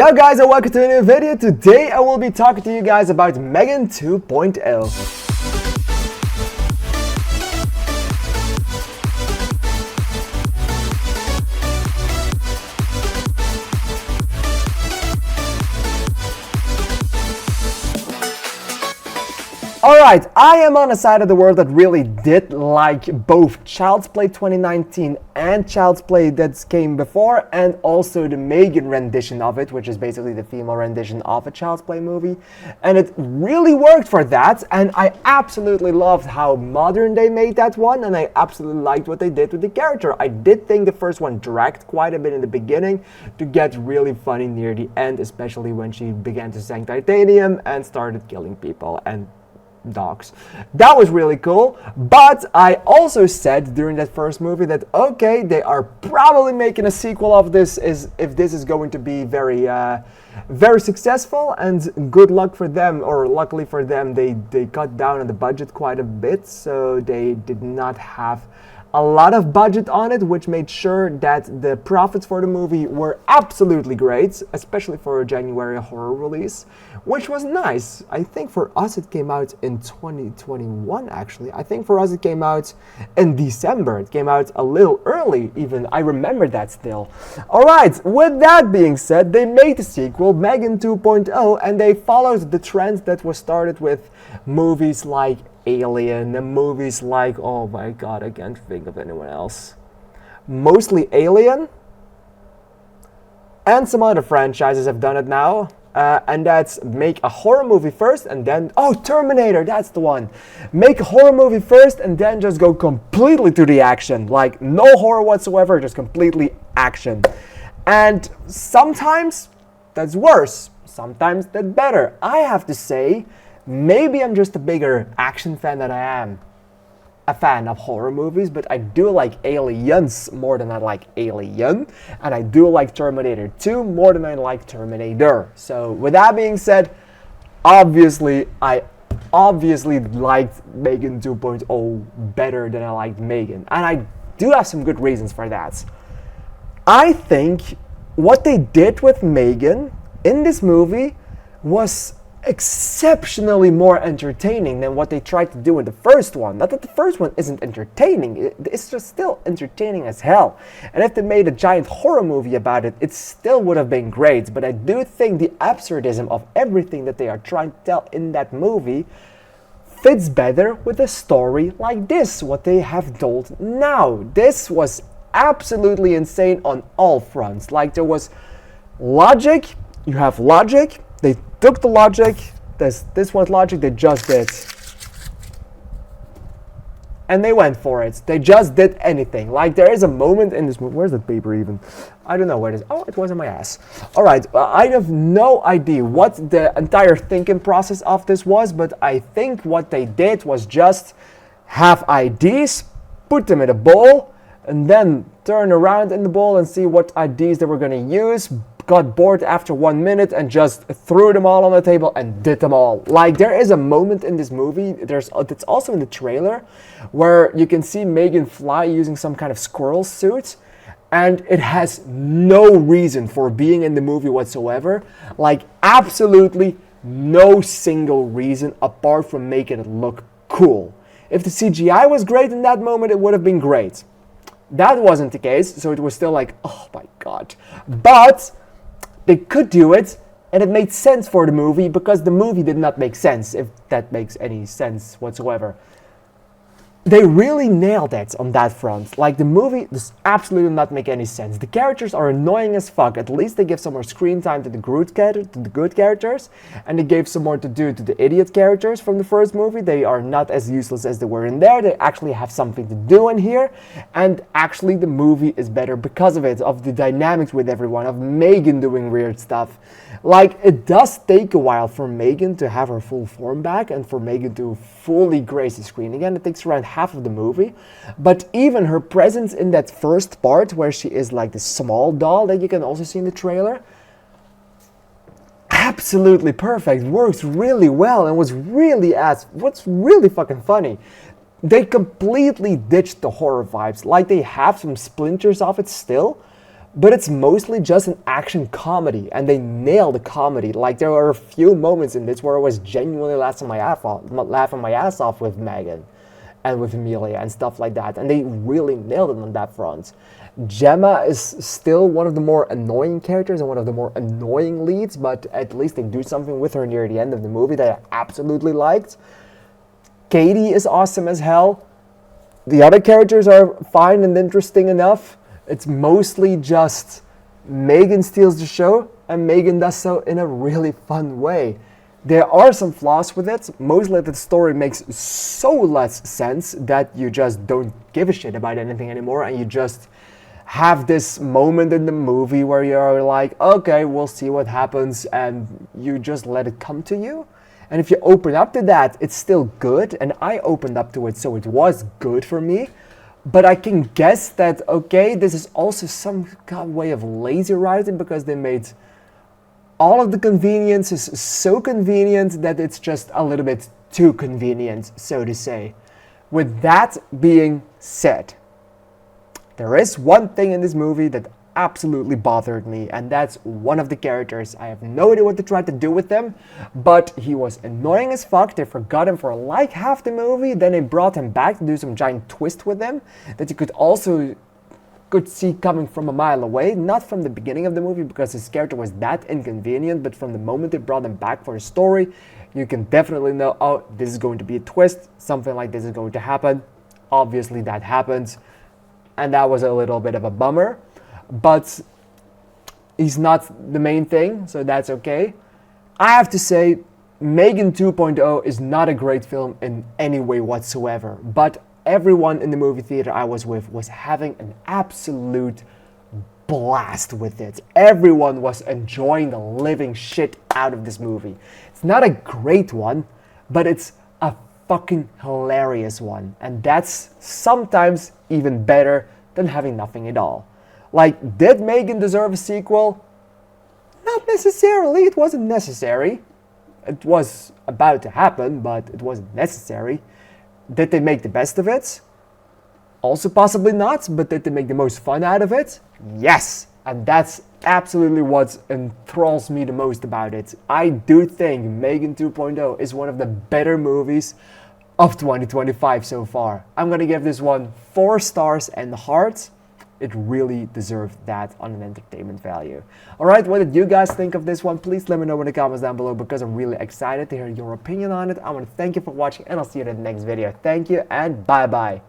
Yo guys, and welcome to a new video. Today I will be talking to you guys about M3GAN 2.0. Alright, I am on a side of the world that really did like both Child's Play 2019 and Child's Play that came before, and also the M3GAN rendition of it, which is basically the female rendition of a Child's Play movie. And it really worked for that, and I absolutely loved how modern they made that one, and I absolutely liked what they did with the character. I did think the first one dragged quite a bit in the beginning to get really funny near the end, especially when she began to sing titanium and started killing people and dogs. That was really cool, but I also said during that first movie that okay, they are probably making a sequel of this if this is going to be very successful, and good luck for them, or luckily for them, they cut down on the budget quite a bit, so they did not have a lot of budget on it, which made sure that the profits for the movie were absolutely great, especially for a January horror release, which was nice. I think for us it came out in 2021 actually. I think for us it came out in December. It came out a little early even. I remember that still. Alright, with that being said, they made the sequel, M3GAN 2.0, and they followed the trend that was started with movies like Alien and movies like, oh my god, I can't think of anyone else. Mostly Alien, and some other franchises have done it now, and that's make a horror movie first and then, oh, Terminator, that's the one. Make a horror movie first and then just go completely to the action, like no horror whatsoever, just completely action. And sometimes that's worse, sometimes that's better. I have to say, maybe I'm just a bigger action fan than I am a fan of horror movies, but I do like Aliens more than I like Alien, and I do like Terminator 2 more than I like Terminator. So with that being said, obviously I liked M3GAN 2.0 better than I liked M3GAN, and I do have some good reasons for that. I think what they did with M3GAN in this movie was exceptionally more entertaining than what they tried to do in the first one. Not that the first one isn't entertaining, it's just still entertaining as hell. And if they made a giant horror movie about it, it still would have been great. But I do think the absurdism of everything that they are trying to tell in that movie fits better with a story like this, what they have told now. This was absolutely insane on all fronts. Like, there was logic, you have logic, they took the logic, this was logic, they just did. And they went for it. They just did anything. Like, there is a moment in this movie, where's that paper even? I don't know where it is. Oh, it was in my ass. Alright, I have no idea what the entire thinking process of this was, but I think what they did was just have ideas, put them in a bowl, and then turn around in the bowl and see what ideas they were going to use, got bored after 1 minute and just threw them all on the table and did them all. Like, there is a moment in this movie, it's also in the trailer, where you can see M3GAN fly using some kind of squirrel suit, and it has no reason for being in the movie whatsoever. Like, absolutely no single reason apart from making it look cool. If the CGI was great in that moment, it would have been great. That wasn't the case, so it was still like, oh my god. But they could do it, and it made sense for the movie, because the movie did not make sense, if that makes any sense whatsoever. They really nailed it on that front. Like, the movie does absolutely not make any sense. The characters are annoying as fuck. At least they give some more screen time to the good characters, and they gave some more to do to the idiot characters from the first movie. They are not as useless as they were in there. They actually have something to do in here, and actually the movie is better because of it, of the dynamics with everyone, of M3GAN doing weird stuff. Like, it does take a while for M3GAN to have her full form back, and for M3GAN to fully grace the screen again. It takes around half of the movie, but even her presence in that first part where she is like the small doll that you can also see in the trailer, absolutely perfect, works really well, and what's really fucking funny, they completely ditched the horror vibes. Like, they have some splinters of it still, but it's mostly just an action comedy, and they nail the comedy. Like, there are a few moments in this where I was genuinely laughing my ass off with M3GAN and with Amelia and stuff like that, and they really nailed it on that front. Gemma is still one of the more annoying characters and one of the more annoying leads, but at least they do something with her near the end of the movie that I absolutely liked. Katie is awesome as hell. The other characters are fine and interesting enough. It's mostly just M3GAN steals the show, and M3GAN does so in a really fun way. There are some flaws with it. Mostly the story makes so less sense that you just don't give a shit about anything anymore, and you just have this moment in the movie where you're like, okay, we'll see what happens, and you just let it come to you. And if you open up to that, it's still good, and I opened up to it, so it was good for me. But I can guess that, okay, this is also some kind of way of lazy writing, because they made all of the conveniences so convenient that it's just a little bit too convenient, so to say. With that being said, there is one thing in this movie that absolutely bothered me, and that's one of the characters. I have no idea what they tried to do with him, but he was annoying as fuck. They forgot him for like half the movie, then they brought him back to do some giant twist with him that you could see coming from a mile away, not from the beginning of the movie because his character was that inconvenient, but from the moment they brought him back for a story, you can definitely know, oh, this is going to be a twist, something like this is going to happen. Obviously that happens, and that was a little bit of a bummer, but he's not the main thing, so that's okay. I have to say, M3GAN 2.0 is not a great film in any way whatsoever, but everyone in the movie theater I was with was having an absolute blast with it. Everyone was enjoying the living shit out of this movie. It's not a great one, but it's a fucking hilarious one, and that's sometimes even better than having nothing at all. Like, did M3GAN deserve a sequel? Not necessarily. It wasn't necessary. It was about to happen, but it wasn't necessary. Did they make the best of it? Also possibly not, but did they make the most fun out of it? Yes! And that's absolutely what enthralls me the most about it. I do think M3GAN 2.0 is one of the better movies of 2025 so far. I'm gonna give this one 4 stars and hearts. It really deserved that on an entertainment value. Alright, what did you guys think of this one? Please let me know in the comments down below, because I'm really excited to hear your opinion on it. I want to thank you for watching, and I'll see you in the next video. Thank you, and bye bye.